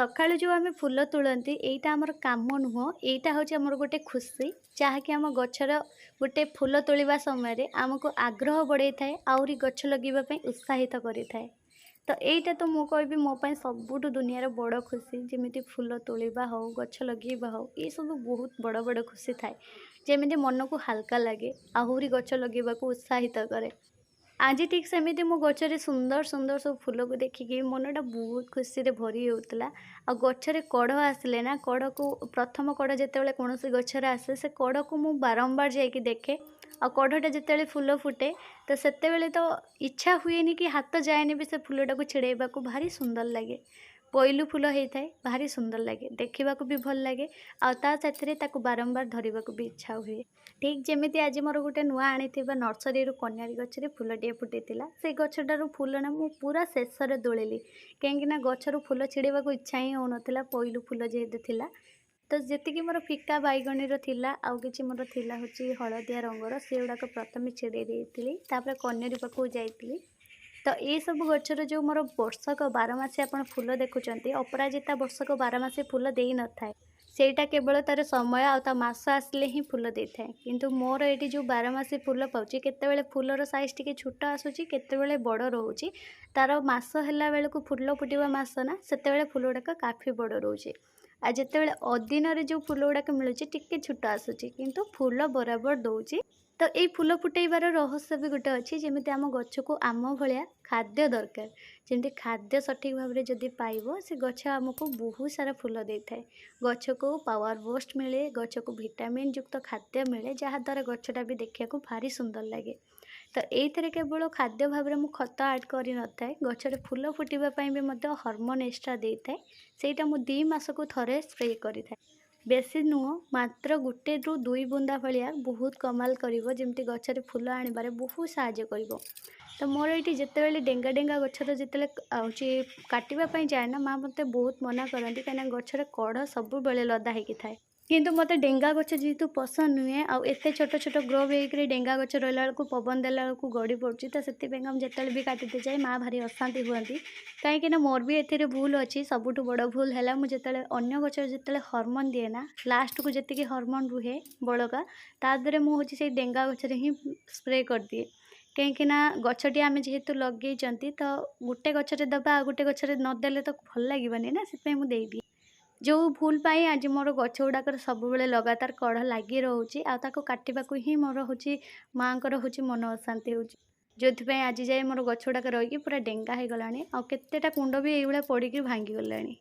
ସକାଳୁ ଯେଉଁ ଆମେ ଫୁଲ ତୋଳନ୍ତି ଏଇଟା ଆମର କାମ ନୁହଁ, ଏଇଟା ହେଉଛି ଆମର ଗୋଟେ ଖୁସି ଯାହାକି ଆମ ଗଛର ଗୋଟେ ଫୁଲ ତୋଳିବା ସମୟରେ ଆମକୁ ଆଗ୍ରହ ବଢ଼େଇଥାଏ, ଆହୁରି ଗଛ ଲଗାଇବା ପାଇଁ ଉତ୍ସାହିତ କରିଥାଏ। ତ ଏଇଟା ତ ମୁଁ କହିବି ମୋ ପାଇଁ ସବୁଠୁ ଦୁନିଆର ବଡ଼ ଖୁସି। ଯେମିତି ଫୁଲ ତୋଳିବା ହଉ, ଗଛ ଲଗାଇବା ହଉ, ଏସବୁ ବହୁତ ବଡ଼ ବଡ଼ ଖୁସି ଥାଏ। ଯେମିତି ମନକୁ ହାଲକା ଲାଗେ, ଆହୁରି ଗଛ ଲଗାଇବାକୁ ଉତ୍ସାହିତ କରେ। ଆଜି ଠିକ୍ ସେମିତି ମୁଁ ଗଛରେ ସୁନ୍ଦର ସୁନ୍ଦର ସବୁ ଫୁଲକୁ ଦେଖିକି ମନଟା ବହୁତ ଖୁସିରେ ଭରି ହେଉଥିଲା। ଆଉ ଗଛରେ କଢ଼ ଆସିଲେ ନା, କଢ଼କୁ ପ୍ରଥମ କଢ଼ ଯେତେବେଳେ କୌଣସି ଗଛରେ ଆସେ ସେ କଢ଼କୁ ମୁଁ ବାରମ୍ବାର ଯାଇକି ଦେଖେ। ଆଉ କଢ଼ଟା ଯେତେବେଳେ ଫୁଲ ଫୁଟେ ତ ସେତେବେଳେ ତ ଇଚ୍ଛା ହୁଏନି କି ହାତ ଯାଏନି ବି ସେ ଫୁଲଟାକୁ ଛିଡ଼େଇବାକୁ, ଭାରି ସୁନ୍ଦର ଲାଗେ। ପୋଇଲୁ ଫୁଲ ହେଇଥାଏ, ଭାରି ସୁନ୍ଦର ଲାଗେ, ଦେଖିବାକୁ ବି ଭଲ ଲାଗେ। ଆଉ ତା ସାଥିରେ ତାକୁ ବାରମ୍ବାର ଧରିବାକୁ ବି ଇଚ୍ଛା ହୁଏ। ଠିକ୍ ଯେମିତି ଆଜି ମୋର ଗୋଟେ ନୂଆ ଆଣିଥିବା ନର୍ସରୀରୁ କନିଆରୀ ଗଛରେ ଫୁଲଟିଏ ଫୁଟିଥିଲା। ସେଇ ଗଛଟାରୁ ଫୁଲ ନା ମୁଁ ପୁରା ଶେଷରେ ତୋଳିଲି, କାହିଁକିନା ଗଛରୁ ଫୁଲ ଛିଡ଼େଇବାକୁ ଇଚ୍ଛା ହିଁ ହେଉନଥିଲା, ପୋଇଲୁ ଫୁଲ ଯେହେତୁ ଥିଲା। ତ ଯେତିକି ମୋର ଫିକା ବାଇଗଣୀର ଥିଲା, ଆଉ କିଛି ମୋର ଥିଲା ହେଉଛି ହଳଦିଆ ରଙ୍ଗର, ସେଗୁଡ଼ାକ ପ୍ରଥମେ ଛିଡ଼େଇ ଦେଇଥିଲି। ତାପରେ କନିଆରୀ ପାଖକୁ ଯାଇଥିଲି। ତ ଏସବୁ ଗଛର ଯେଉଁ ମୋର ବର୍ଷକ ବାରମାସୀ ଆପଣ ଫୁଲ ଦେଖୁଛନ୍ତି, ଅପରାଜିତା ବର୍ଷକ ବାରମାସୀ ଫୁଲ ଦେଇନଥାଏ। ସେଇଟା କେବଳ ତା'ର ସମୟ ଆଉ ତା ମାସ ଆସିଲେ ହିଁ ଫୁଲ ଦେଇଥାଏ। କିନ୍ତୁ ମୋର ଏଇଠି ଯେଉଁ ବାରମାସୀ ଫୁଲ ପାଉଛି, କେତେବେଳେ ଫୁଲର ସାଇଜ୍ ଟିକେ ଛୋଟ ଆସୁଛି, କେତେବେଳେ ବଡ଼ ରହୁଛି। ତା'ର ମାସ ହେଲା ବେଳକୁ, ଫୁଲ ଫୁଟିବା ମାସ ନା, ସେତେବେଳେ ଫୁଲ ଗୁଡ଼ାକ କାଫି ବଡ଼ ରହୁଛି। ଆଉ ଯେତେବେଳେ ଅଦିନରେ ଯେଉଁ ଫୁଲ ଗୁଡ଼ାକ ମିଳୁଛି ଟିକେ ଛୋଟ ଆସୁଛି, କିନ୍ତୁ ଫୁଲ ବରାବର ଦେଉଛି। ତ ଏଇ ଫୁଲ ଫୁଟେଇବାର ରହସ୍ୟ ବି ଗୋଟେ ଅଛି। ଯେମିତି ଆମ ଗଛକୁ ଆମ ଭଳିଆ ଖାଦ୍ୟ ଦରକାର, ଯେମିତି ଖାଦ୍ୟ ସଠିକ୍ ଭାବରେ ଯଦି ପାଇବ, ସେ ଗଛ ଆମକୁ ବହୁତ ସାରା ଫୁଲ ଦେଇଥାଏ। ଗଛକୁ ପାୱାର ବୁଷ୍ଟ ମିଳେ, ଗଛକୁ ଭିଟାମିନ୍ ଯୁକ୍ତ ଖାଦ୍ୟ ମିଳେ, ଯାହାଦ୍ୱାରା ଗଛଟା ବି ଦେଖିବାକୁ ଭାରି ସୁନ୍ଦର ଲାଗେ। ତ ଏଇଥିରେ କେବଳ ଖାଦ୍ୟ ଭାବରେ ମୁଁ ଖତ ଆଡ଼୍ କରିନଥାଏ, ଗଛରେ ଫୁଲ ଫୁଟିବା ପାଇଁ ବି ମଧ୍ୟ ହରମୋନ୍ ଏକ୍ସଟ୍ରା ଦେଇଥାଏ। ସେଇଟା ମୁଁ 2 ମାସକୁ ଥରେ ସ୍ପ୍ରେ କରିଥାଏ। ବେଶୀ ନୁହଁ, ମାତ୍ର 1ରୁ 2 ବୁନ୍ଦା ଭଳିଆ ବହୁତ କମାଲ କରିବ, ଯେମିତି ଗଛରେ ଫୁଲ ଆଣିବାରେ ବହୁତ ସାହାଯ୍ୟ କରିବ। ତ ମୋର ଏଇଠି ଯେତେବେଳେ ଡେଙ୍ଗା ଡେଙ୍ଗା ଗଛର ଯେତେବେଳେ ହେଉଛି କାଟିବା ପାଇଁ ଯାଏ ନା, ମାଆ ମୋତେ ବହୁତ ମନା କରନ୍ତି, କାହିଁକିନା ଗଛରେ କଢ଼ ସବୁବେଳେ ଲଦା ହେଇକି ଥାଏ। କିନ୍ତୁ ମୋତେ ଡେଙ୍ଗା ଗଛ ଯେହେତୁ ପସନ୍ଦ ନୁହେଁ, ଆଉ ଏତେ ଛୋଟ ଛୋଟ ଗ୍ରୋ ହେଇକରି ଡେଙ୍ଗା ଗଛ ରହିଲା ବେଳକୁ ପବନ ଦେଲା ବେଳକୁ ଗଡ଼ି ପଡ଼ୁଛି, ତ ସେଥିପାଇଁକା ମୁଁ ଯେତେବେଳେ ବି କାଟିତେ ଯାଏ ମାଆ ଭାରି ଅଶାନ୍ତି ହୁଅନ୍ତି। କାହିଁକିନା ମୋର ବି ଏଥିରେ ଭୁଲ ଅଛି। ସବୁଠୁ ବଡ଼ ଭୁଲ ହେଲା, ମୁଁ ଯେତେବେଳେ ଅନ୍ୟ ଗଛରେ ଯେତେବେଳେ ହରମୋନ୍ ଦିଏ ନା, ଲାଷ୍ଟକୁ ଯେତିକି ହରମୋନ୍ ରୁହେ ବଳକା, ତା ଦେହରେ ମୁଁ ହେଉଛି ସେଇ ଡେଙ୍ଗା ଗଛରେ ହିଁ ସ୍ପ୍ରେ କରିଦିଏ। କାହିଁକିନା ଗଛଟି ଆମେ ଯେହେତୁ ଲଗେଇଛନ୍ତି, ତ ଗୋଟେ ଗଛରେ ଦେବା ଆଉ ଗୋଟେ ଗଛରେ ନଦେଲେ ତ ଭଲ ଲାଗିବନି ନା, ସେଥିପାଇଁ ମୁଁ ଦେଇଦିଏ। ଯେଉଁ ଭୁଲ ପାଇଁ ଆଜି ମୋର ଗଛ ଗୁଡ଼ାକରେ ସବୁବେଳେ ଲଗାତାର କଢ଼ ଲାଗି ରହୁଛି, ଆଉ ତାକୁ କାଟିବାକୁ ହିଁ ମୋର ହେଉଛି ମାଆଙ୍କର ହେଉଛି ମନ ଅଶାନ୍ତି ହେଉଛି। ଯେଉଁଥିପାଇଁ ଆଜି ଯାଏ ମୋର ଗଛ ଗୁଡ଼ାକ ରହିକି ପୁରା ଡେଙ୍ଗା ହେଇଗଲାଣି, ଆଉ କେତେଟା କୁଣ୍ଡ ବି ଏଇଭଳିଆ ପଡ଼ିକି ଭାଙ୍ଗିଗଲାଣି।